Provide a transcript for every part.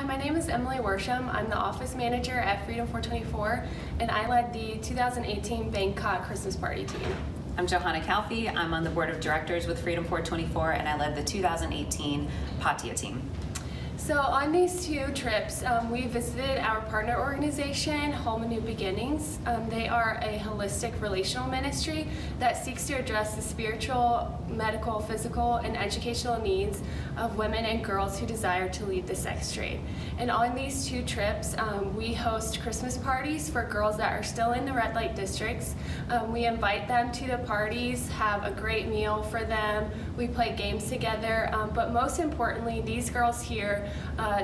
Hi, my name is Emily Worsham. I'm the office manager at Freedom 424, and I led the 2018 Bangkok Christmas Party team. I'm Johanna Calfee. I'm on the board of directors with Freedom 424, and I led the 2018 Pattaya team. So on these two trips, we visited our partner organization, Home and New Beginnings. They are a holistic relational ministry that seeks to address the spiritual, medical, physical, and educational needs of women and girls who desire to leave the sex trade. And on these two trips, we host Christmas parties for girls that are still in the red light districts. We invite them to the parties, have a great meal for them. We play games together, but most importantly, these girls hear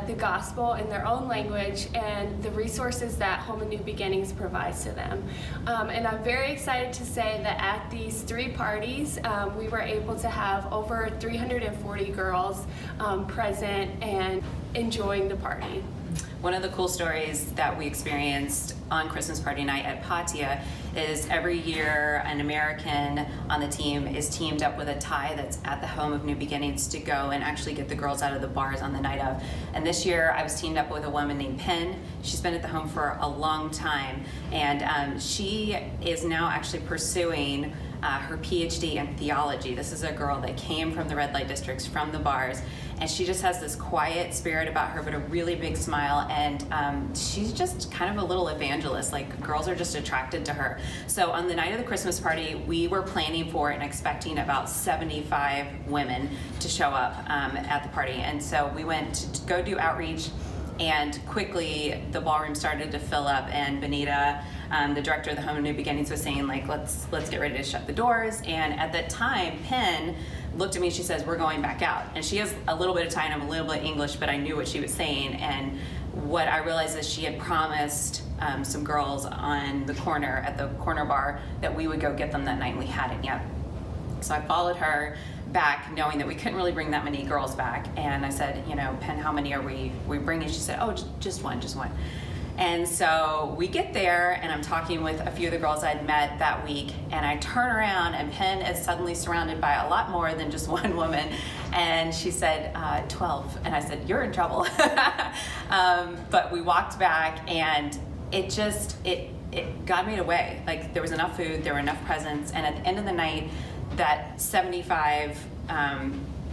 the gospel in their own language and the resources that Home and New Beginnings provides to them. And I'm very excited to say that at these three parties, we were able to have over 340 girls present and enjoying the party. One of the cool stories that we experienced on Christmas party night at Pattaya is every year an American on the team is teamed up with a Thai that's at the Home of New Beginnings to go and actually get the girls out of the bars on the night of. And this year I was teamed up with a woman named Penn. She's been at the home for a long time, and she is now actually pursuing her PhD in theology. This is a girl that came from the red light districts, from the bars, and she just has this quiet spirit about her, but a really big smile, and she's just kind of a little evangelist. Like, girls are just attracted to her. So on the night of the Christmas party, we were planning for and expecting about 75 women to show up at the party, and so we went to go do outreach. And quickly, the ballroom started to fill up, and Benita, the director of the Home and New Beginnings, was saying, like, let's get ready to shut the doors. And at that time, Penn looked at me and she says, "We're going back out." And she has a little bit of Thai and I'm a little bit English, but I knew what she was saying. And what I realized is she had promised some girls on the corner, at the corner bar, that we would go get them that night, and we hadn't yet. So I followed her back, knowing that we couldn't really bring that many girls back, and I said, Penn, how many are we bringing? She said, "Oh, just one. And so we get there, and I'm talking with a few of the girls I'd met that week, and I turn around, and Penn is suddenly surrounded by a lot more than just one woman, and she said, 12, and I said, "You're in trouble." But we walked back, and it God made a way. Like, there was enough food, there were enough presents, and at the end of the night, that 75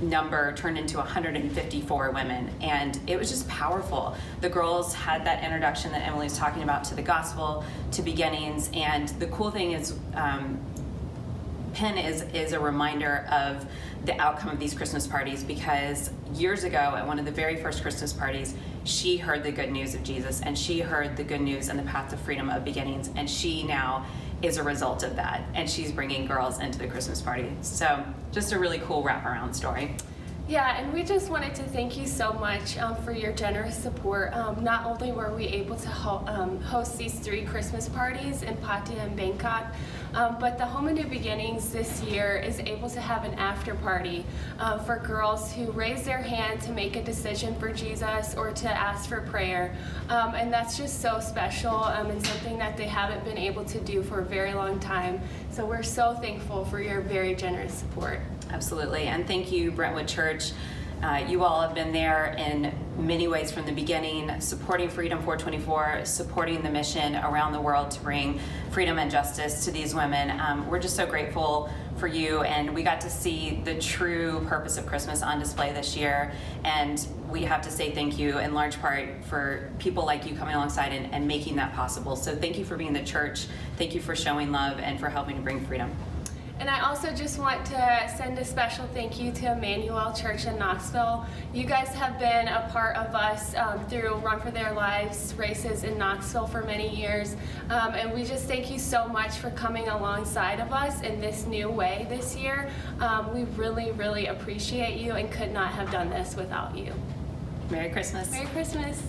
number turned into 154 women, and it was just powerful. The girls had that introduction that Emily was talking about to the gospel, to beginnings, and the cool thing is Penn is a reminder of the outcome of these Christmas parties, because years ago at one of the very first Christmas parties, she heard the good news of Jesus, and she heard the good news and the path of freedom of beginnings, and she now is a result of that, and she's bringing girls into the Christmas party. So just a really cool wraparound story. Yeah, and we just wanted to thank you so much for your generous support. Not only were we able to host these three Christmas parties in Pattaya and Bangkok, but the Home and New Beginnings this year is able to have an after party for girls who raise their hand to make a decision for Jesus or to ask for prayer. And that's just so special and something that they haven't been able to do for a very long time. So we're so thankful for your very generous support. Absolutely, and thank you, Brentwood Church. You all have been there in many ways from the beginning, supporting Freedom 424, supporting the mission around the world to bring freedom and justice to these women. We're just so grateful for you, and we got to see the true purpose of Christmas on display this year, and we have to say thank you in large part for people like you coming alongside and making that possible. So thank you for being the church, thank you for showing love, and for helping to bring freedom. And I also just want to send a special thank you to Emmanuel Church in Knoxville. You guys have been a part of us through Run for Their Lives races in Knoxville for many years. And we just thank you so much for coming alongside of us in this new way this year. We really, really appreciate you and could not have done this without you. Merry Christmas. Merry Christmas.